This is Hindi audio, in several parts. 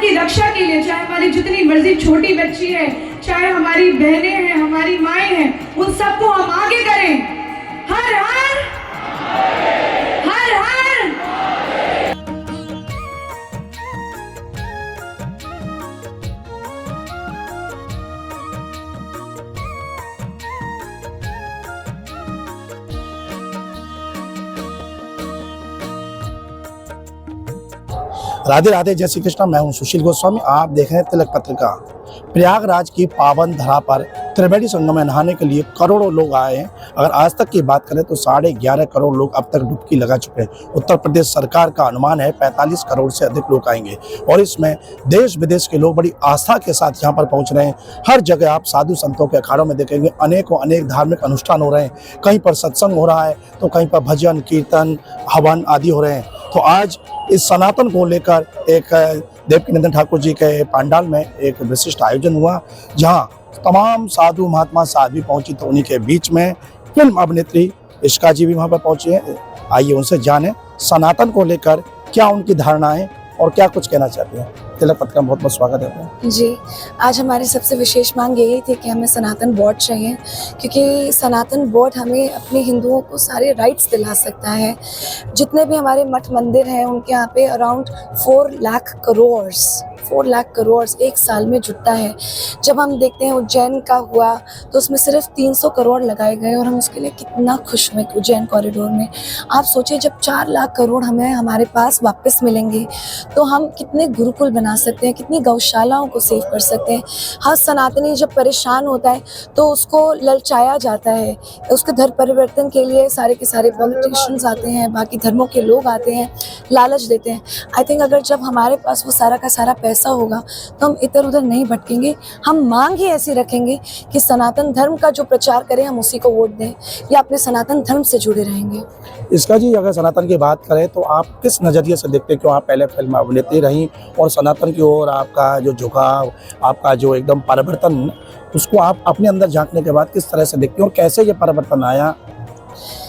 की रक्षा के लिए, चाहे हमारी जितनी मर्जी छोटी बच्ची है, चाहे हमारी बहनें हैं, हमारी माएँ हैं, उन सबको हम आगे करें। हर हर हर हर। राधे राधे, जय श्री कृष्ण। मैं हूं सुशील गोस्वामी। आप देख रहे हैं तिलक पत्रिका। प्रयागराज की पावन धरा पर त्रिवेणी संगम में नहाने के लिए करोड़ों लोग आए हैं। अगर आज तक की बात करें तो 11.5 करोड़ लोग अब तक डुबकी लगा चुके हैं। उत्तर प्रदेश सरकार का अनुमान है 45 करोड़ से अधिक लोग आएंगे और इसमें देश विदेश के लोग बड़ी आस्था के साथ यहाँ पर पहुँच रहे हैं। हर जगह आप साधु संतों के अखाड़ों में देखेंगे अनेकों अनेक धार्मिक अनुष्ठान हो रहे हैं। कहीं पर सत्संग हो रहा है तो कहीं पर भजन कीर्तन हवन आदि हो रहे हैं। तो आज इस सनातन को लेकर एक देवकीनंदन ठाकुर जी के पंडाल में एक विशिष्ट आयोजन हुआ, जहां तमाम साधु महात्मा साध्वी पहुंची। तो उन्हीं के बीच में फिल्म अभिनेत्री इश्का जी भी वहां पर पहुंची है। आइए उनसे जाने सनातन को लेकर क्या उनकी धारणाएं और क्या कुछ कहना चाहते हैं। तिलक पत्रिका में बहुत बहुत स्वागत है जी। आज हमारी सबसे विशेष मांग यही थी कि हमें सनातन बोर्ड चाहिए, क्योंकि सनातन बोर्ड हमें अपने हिंदुओं को सारे राइट्स दिला सकता है। जितने भी हमारे मठ मंदिर हैं उनके यहाँ पे अराउंड 4 लाख करोड़ एक साल में जुटता है। जब हम देखते हैं उज्जैन का हुआ तो उसमें सिर्फ 300 करोड़ लगाए गए और हम उसके लिए कितना खुश हुए उज्जैन कॉरिडोर में। आप सोचिए जब 4 लाख करोड़ हमें हमारे पास वापस मिलेंगे तो हम कितने गुरुकुल बना सकते हैं, कितनी गौशालाओं को सेव कर सकते हैं। हर सनातनी जब परेशान होता है तो उसको ललचाया जाता है। उसके धर्म परिवर्तन के लिए सारे के सारे पॉलिटिशियंस आते हैं, बाकी धर्मों के लोग आते हैं, लालच देते हैं। आई थिंक अगर जब हमारे पास वो सारा का सारा पैसा होगा तो हम इधर उधर नहीं भटकेंगे। हम मांग ही ऐसी रखेंगे कि सनातन धर्म का जो प्रचार करें हम उसी को वोट दें या अपने सनातन धर्म से जुड़े रहेंगे। इसका जी, अगर सनातन की बात करें तो आप किस नज़रिए से देखते हैं? क्यों आप पहले फिल्म अभिनेत्री रहीं और सनातन की ओर आपका जो झुकाव, आपका जो एकदम परिवर्तन, उसको आप अपने अंदर झांकने के बाद किस तरह से देखते हैं और कैसे ये परिवर्तन आया?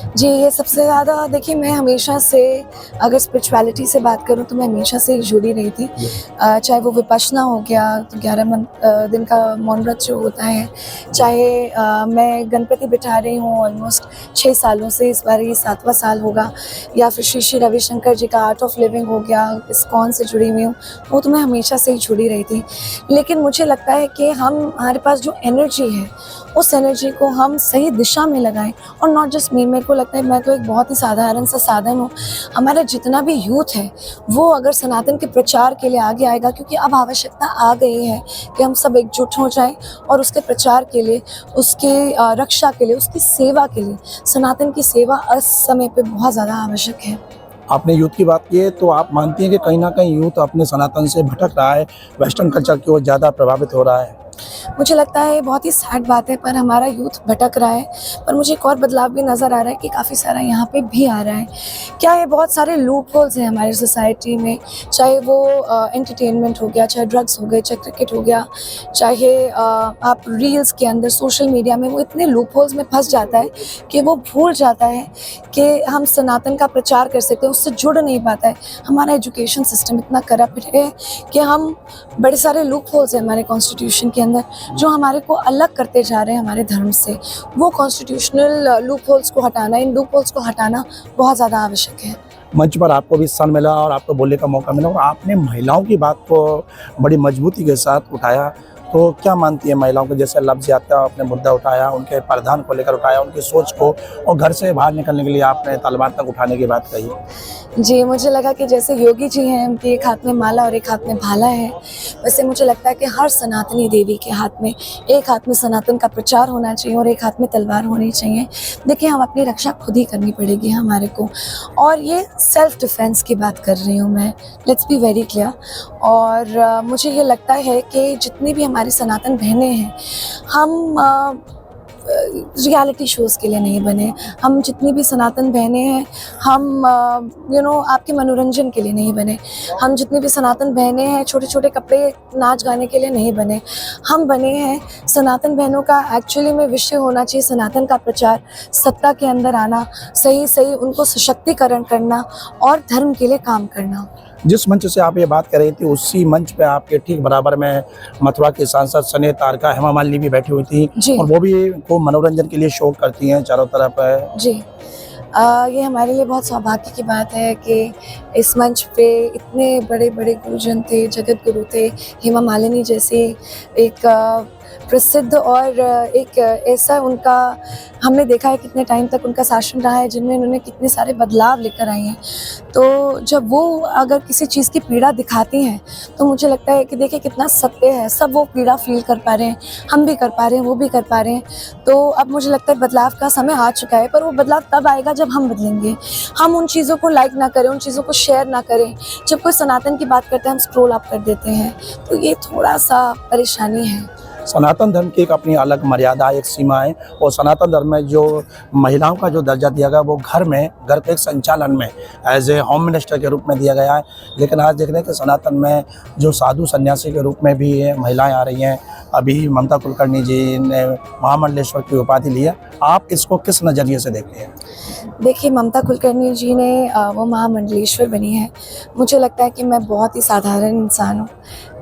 जी, ये सबसे ज़्यादा देखिए, मैं हमेशा से अगर स्पिरिचुअलिटी से बात करूँ तो मैं हमेशा से ही जुड़ी रही थी। चाहे वो विपश्यना हो गया तो 11 दिन का मौन व्रत जो होता है, चाहे मैं गणपति बिठा रही हूँ ऑलमोस्ट 6 सालों से, इस बार ये 7वां साल होगा, या फिर श्री श्री रविशंकर जी का आर्ट ऑफ लिविंग हो गया, इस्कॉन से जुड़ी हुई हूँ, वो तो मैं हमेशा से ही जुड़ी रही थी। लेकिन मुझे लगता है कि हमारे पास जो एनर्जी है उस एनर्जी को हम सही दिशा में लगाएं। और नॉट जस्ट मी, मेरे को लगता है मैं तो एक बहुत ही साधारण सा साधन हूँ। हमारा जितना भी यूथ है वो अगर सनातन के प्रचार के लिए आगे आएगा, क्योंकि अब आवश्यकता आ गई है कि हम सब एकजुट हो जाएं और उसके प्रचार के लिए, उसके रक्षा के लिए, उसकी सेवा के लिए। सनातन की सेवा इस समय पे बहुत ज़्यादा आवश्यक है। आपने यूथ की बात की है तो आप मानती हैं कि कहीं ना कहीं यूथ अपने सनातन से भटक रहा है, वेस्टर्न कल्चर की ओर ज़्यादा प्रभावित हो रहा है? मुझे लगता है बहुत ही सैड बात है, पर हमारा यूथ भटक रहा है। पर मुझे एक और बदलाव भी नज़र आ रहा है कि काफ़ी सारा यहाँ पे भी आ रहा है। क्या है, बहुत सारे लूप होल्स हैं हमारी सोसाइटी में, चाहे वो एंटरटेनमेंट हो गया, चाहे ड्रग्स हो गए, चाहे क्रिकेट हो गया, चाहे आप रील्स के अंदर सोशल मीडिया में, वो इतने लूप होल्स में फंस जाता है कि वो भूल जाता है कि हम सनातन का प्रचार कर सकते हैं, उससे जुड़ नहीं पाता है। हमारा एजुकेशन सिस्टम इतना करप्ट है कि हम बड़े सारे लूप होल्स हैं हमारे कॉन्स्टिट्यूशन के अंदर जो हमारे को अलग करते जा रहे हैं हमारे धर्म से। वो कॉन्स्टिट्यूशनल लूप होल्स को हटाना, इन लूप होल्स को हटाना बहुत ज़्यादा आवश्यक है। मंच पर आपको भी स्थान मिला और आपको बोलने का मौका मिला और आपने महिलाओं की बात को बड़ी मजबूती के साथ उठाया। तो क्या मानती है महिलाओं के जैसे लफ्ज़ आते हैं, आपने मुद्दा उठाया, उनके परिधान को लेकर उठाया, उनकी सोच को, और घर से बाहर निकलने के लिए आपने तलवार तक उठाने की बात कही? जी, मुझे लगा कि जैसे योगी जी हैं, उनके एक हाथ में माला और एक हाथ में भाला है, वैसे मुझे लगता है कि हर सनातनी देवी के हाथ में, एक हाथ में सनातन का प्रचार होना चाहिए और एक हाथ में तलवार होनी चाहिए। देखिए, हम अपनी रक्षा खुद ही करनी पड़ेगी हमारे को, और ये सेल्फ डिफेंस की बात कर रही हूँ मैं, लेट्स बी वेरी क्लियर। और मुझे ये लगता है कि जितनी भी हमारी सनातन बहनें हैं, हम रियलिटी शोज़ के लिए नहीं बने। हम जितनी भी सनातन बहनें हैं, हम आपके मनोरंजन के लिए नहीं बने। हम जितनी भी सनातन बहनें हैं, छोटे छोटे कपड़े नाच गाने के लिए नहीं बने। हम बने हैं, सनातन बहनों का एक्चुअली में विषय होना चाहिए सनातन का प्रचार, सत्ता के अंदर आना, सही सही उनको सशक्तिकरण करना और धर्म के लिए काम करना। जिस मंच से आप ये बात कर रही थी, उसी मंच पे आपके ठीक बराबर में मथुरा की सांसद स्नेह तारका हेमा मालिनी भी बैठी हुई थी जी। और वो भी को मनोरंजन के लिए शो करती हैं चारों तरफ। जी, ये हमारे लिए बहुत सौभाग्य की बात है कि इस मंच पे इतने बड़े बड़े गुरुजन थे, जगत गुरु थे, हेमा मालिनी जैसी एक प्रसिद्ध और एक ऐसा उनका हमने देखा है कितने टाइम तक उनका शासन रहा है, जिनमें उन्होंने कितने सारे बदलाव लेकर आई हैं। तो जब वो अगर किसी चीज़ की पीड़ा दिखाती हैं तो मुझे लगता है कि देखिए कितना सत्य है, सब वो पीड़ा फील कर पा रहे हैं, हम भी कर पा रहे हैं, वो भी कर पा रहे हैं। तो अब मुझे लगता है बदलाव का समय आ चुका है, पर वो बदलाव तब आएगा जब हम बदलेंगे। हम उन चीज़ों को लाइक ना करें, उन चीज़ों को शेयर ना करें। जब कोई सनातन की बात करते हैं हम स्क्रॉल अप कर देते हैं, तो ये थोड़ा सा परेशानी है। सनातन धर्म की एक अपनी अलग मर्यादा, एक सीमा है और सनातन धर्म में जो महिलाओं का जो दर्जा दिया गया वो घर के एक संचालन में एज ए होम मिनिस्टर के रूप में दिया गया है। लेकिन आज देख रहे हैं कि सनातन में जो साधु सन्यासी के रूप में भी महिलाएं आ रही हैं। अभी ममता कुलकर्णी जी ने महामंडलेश्वर की उपाधि ली है, आप इसको किस नज़रिए से देखते हैं? देखिए, ममता कुलकर्णी जी ने वो महामंडलेश्वर बनी है। मुझे लगता है कि मैं बहुत ही साधारण इंसान हूँ,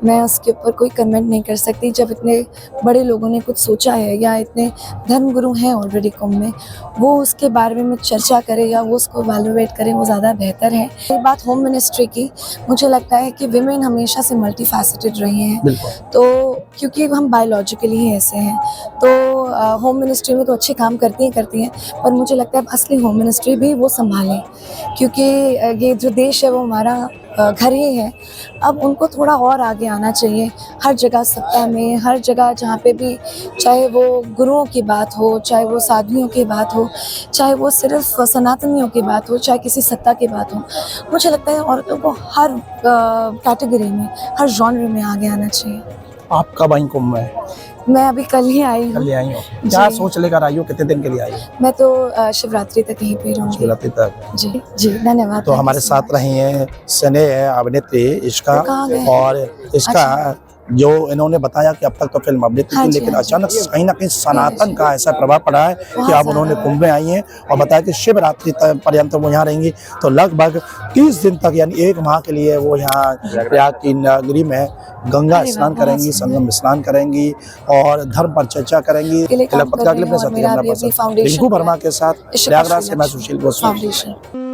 मैं उसके ऊपर कोई कमेंट नहीं कर सकती। जब इतने बड़े लोगों ने कुछ सोचा है या इतने धर्मगुरु हैं ऑलरेडी कुंभ में, वो उसके बारे में चर्चा करें या वो उसको वैल्यूएट करें, वो ज़्यादा बेहतर है। ये बात होम मिनिस्ट्री की, मुझे लगता है कि विमेन हमेशा से मल्टी फैसेटेड रही हैं, तो क्योंकि हम बायोलॉजिकली ही ऐसे हैं, तो होम मिनिस्ट्री में तो अच्छे काम करती हैं, पर मुझे लगता है अब असली होम मिनिस्ट्री भी वो संभालें, क्योंकि ये जो देश है वो हमारा घर ही है। अब उनको थोड़ा और आगे आना चाहिए, हर जगह सत्ता में, हर जगह जहाँ पे भी, चाहे वो गुरुओं की बात हो, चाहे वो साधुओं की बात हो, चाहे वो सिर्फ सनातनियों की बात हो, चाहे किसी सत्ता की बात हो, मुझे लगता है औरतों को हर कैटेगरी में, हर जॉनर में आगे आना चाहिए। आप कब आई कुंभ में? मैं अभी कल ही आई हूँ। कल ही आई हो? क्या सोच लेकर आई हो? कितने दिन के लिए आई हो? मैं तो शिवरात्रि तक यहीं पे रहूँगी। शिवरात्रि तक? जी जी, धन्यवाद। तो हमारे साथ रही हैं स्नेह अभिनेत्री इसका, और इसका जो इन्होंने बताया कि अब तक तो फिल्म अभिनेत्री थी, लेकिन अचानक कहीं ना कहीं सनातन का ऐसा प्रभाव पड़ा है कि अब उन्होंने कुंभ में आई हैं और बताया कि शिवरात्रि पर्यंत वो यहाँ रहेंगी। तो लगभग 30 दिन तक यानी 1 माह के लिए वो यहाँ प्रयाग की नगरी में गंगा स्नान करेंगी, संगम स्नान करेंगी और धर्म पर चर्चा करेंगी। तिलक पत्रिका के लिए रिंकू वर्मा के साथ प्रयागराज से मैं सुशील गोस्वामी।